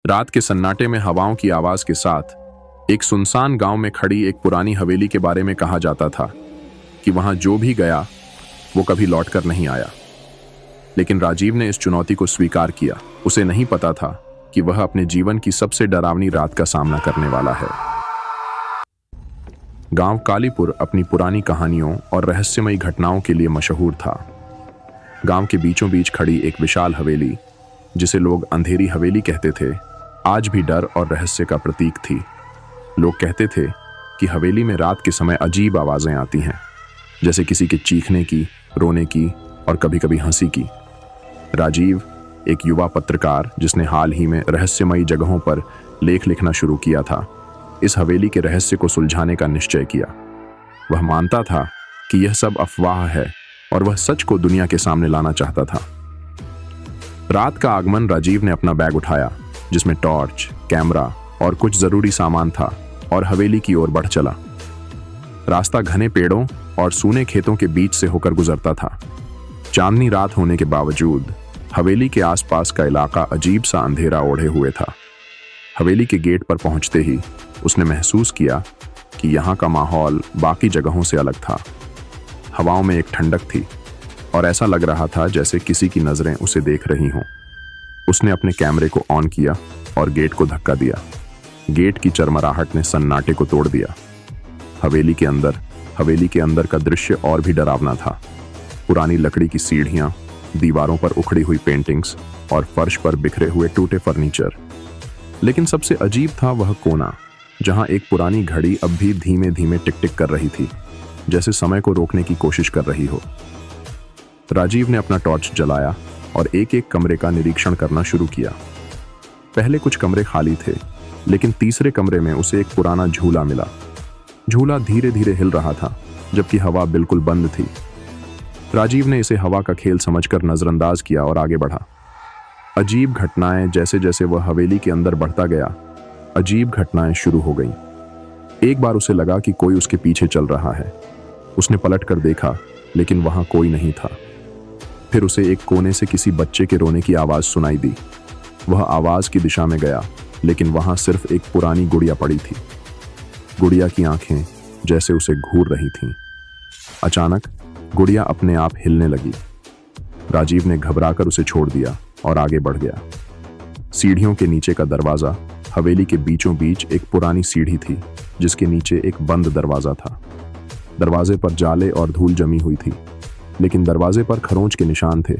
रात के सन्नाटे में हवाओं की आवाज के साथ एक सुनसान गांव में खड़ी एक पुरानी हवेली के बारे में कहा जाता था कि वहां जो भी गया वो कभी लौटकर नहीं आया। लेकिन राजीव ने इस चुनौती को स्वीकार किया। उसे नहीं पता था कि वह अपने जीवन की सबसे डरावनी रात का सामना करने वाला है। गांव कालीपुर अपनी पुरानी कहानियों और रहस्यमयी घटनाओं के लिए मशहूर था। गांव के बीचों बीच खड़ी एक विशाल हवेली, जिसे लोग अंधेरी हवेली कहते थे, आज भी डर और रहस्य का प्रतीक थी। लोग कहते थे कि हवेली में रात के समय अजीब आवाजें आती हैं, जैसे किसी के चीखने की, रोने की और कभी-कभी हंसी की। राजीव, एक युवा पत्रकार जिसने हाल ही में रहस्यमयी जगहों पर लेख लिखना शुरू किया था, इस हवेली के रहस्य को सुलझाने का निश्चय किया। वह मानता था कि यह सब अफवाह है और वह सच को दुनिया के सामने लाना चाहता था। रात का आगमन, राजीव ने अपना बैग उठाया जिसमें टॉर्च, कैमरा और कुछ जरूरी सामान था और हवेली की ओर बढ़ चला। रास्ता घने पेड़ों और सूने खेतों के बीच से होकर गुजरता था। चांदनी रात होने के बावजूद हवेली के आसपास का इलाका अजीब सा अंधेरा ओढ़े हुए था। हवेली के गेट पर पहुंचते ही उसने महसूस किया कि यहाँ का माहौल बाकी जगहों से अलग था। हवाओं में एक ठंडक थी और ऐसा लग रहा था जैसे किसी की नजरें उसे देख रही हों। उसने अपने कैमरे को ऑन किया और गेट को धक्का दिया। गेट की चरमराहट ने सन्नाटे को तोड़ दिया। हवेली के अंदर का दृश्य और भी डरावना था। पुरानी लकड़ी की सीढ़ियां, दीवारों पर उखड़ी हुई पेंटिंग्स और फर्श पर बिखरे हुए टूटे फर्नीचर। लेकिन सबसे अजीब था वह कोना, जहां एक पुरानी घड़ी अब भी धीमे धीमे टिक टिक कर रही थी, जैसे समय को रोकने की कोशिश कर रही हो। राजीव ने अपना टॉर्च जलाया और एक एक कमरे का निरीक्षण करना शुरू किया। पहले कुछ कमरे खाली थे, लेकिन तीसरे कमरे में उसे एक पुराना झूला मिला। झूला धीरे धीरे हिल रहा था, जबकि हवा बिल्कुल बंद थी। राजीव ने इसे हवा का खेल समझकर नजरअंदाज किया और आगे बढ़ा। अजीब घटनाएं, जैसे जैसे वह हवेली के अंदर बढ़ता गया, अजीब घटनाएं शुरू हो गईं। एक बार उसे लगा कि कोई उसके पीछे चल रहा है। उसने पलट कर देखा, लेकिन वहां कोई नहीं था। फिर उसे एक कोने से किसी बच्चे के रोने की आवाज सुनाई दी। वह आवाज की दिशा में गया, लेकिन वहां सिर्फ एक पुरानी गुड़िया पड़ी थी। गुड़िया की आंखें जैसे उसे घूर रही थीं। अचानक गुड़िया अपने आप हिलने लगी। राजीव ने घबराकर उसे छोड़ दिया और आगे बढ़ गया। सीढ़ियों के नीचे का दरवाजा, हवेली के बीचों बीच एक पुरानी सीढ़ी थी, जिसके नीचे एक बंद दरवाजा था। दरवाजे पर जाले और धूल जमी हुई थी, लेकिन दरवाजे पर खरोंच के निशान थे,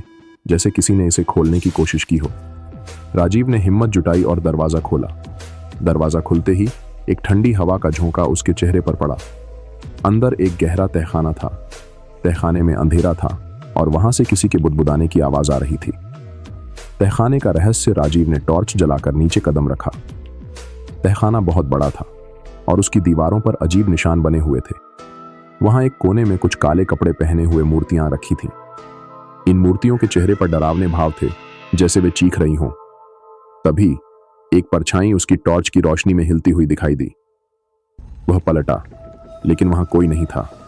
जैसे किसी ने इसे खोलने की कोशिश की हो। राजीव ने हिम्मत जुटाई और दरवाजा खोला। दरवाजा खुलते ही एक ठंडी हवा का झोंका उसके चेहरे पर पड़ा। अंदर एक गहरा तहखाना था। तहखाने में अंधेरा था और वहां से किसी के बुदबुदाने की आवाज आ रही थी। तहखाने का रहस्य, राजीव ने टॉर्च जलाकर नीचे कदम रखा। तहखाना बहुत बड़ा था और उसकी दीवारों पर अजीब निशान बने हुए थे। वहां एक कोने में कुछ काले कपड़े पहने हुए मूर्तियां रखी थीं। इन मूर्तियों के चेहरे पर डरावने भाव थे, जैसे वे चीख रही हों। तभी एक परछाई उसकी टॉर्च की रोशनी में हिलती हुई दिखाई दी। वह पलटा, लेकिन वहां कोई नहीं था।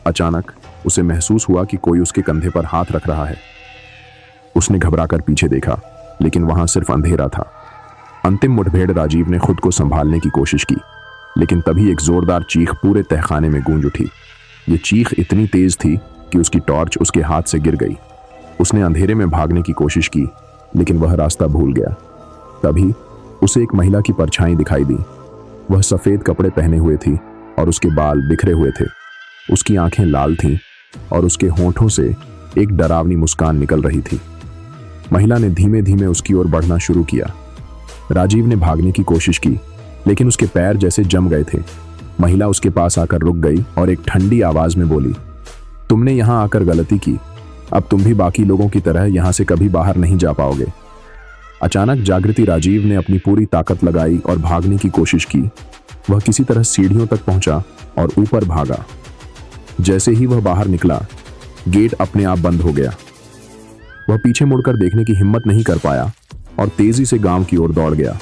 अचानक उसे महसूस हुआ कि कोई उसके कंधे पर हाथ रख रहा है। उसने घबराकर पीछे देखा, लेकिन वहां सिर्फ अंधेरा था। अंतिम मुठभेड़, राजीव ने खुद को संभालने की कोशिश की, लेकिन तभी एक जोरदार चीख पूरे तहखाने में गूंज उठी। ये चीख इतनी तेज थी कि उसकी टॉर्च उसके हाथ से गिर गई। उसने अंधेरे में भागने की कोशिश की, लेकिन वह रास्ता भूल गया। तभी उसे एक महिला की परछाई दिखाई दी। वह सफेद कपड़े पहने हुए थी और उसके बाल बिखरे हुए थे। उसकी आंखें लाल थीं और उसके होंठों से एक डरावनी मुस्कान निकल रही थी। महिला ने धीमे धीमे उसकी ओर बढ़ना शुरू किया। राजीव ने भागने की कोशिश की, लेकिन उसके पैर जैसे जम गए थे। महिला उसके पास आकर रुक गई और एक ठंडी आवाज में बोली, तुमने यहां आकर गलती की। अब तुम भी बाकी लोगों की तरह यहां से कभी बाहर नहीं जा पाओगे। अचानक जागृति, राजीव ने अपनी पूरी ताकत लगाई और भागने की कोशिश की। वह किसी तरह सीढ़ियों तक पहुंचा और ऊपर भागा। जैसे ही वह बाहर निकला, गेट अपने आप बंद हो गया। वह पीछे मुड़कर देखने की हिम्मत नहीं कर पाया और तेजी से गांव की ओर दौड़ गया।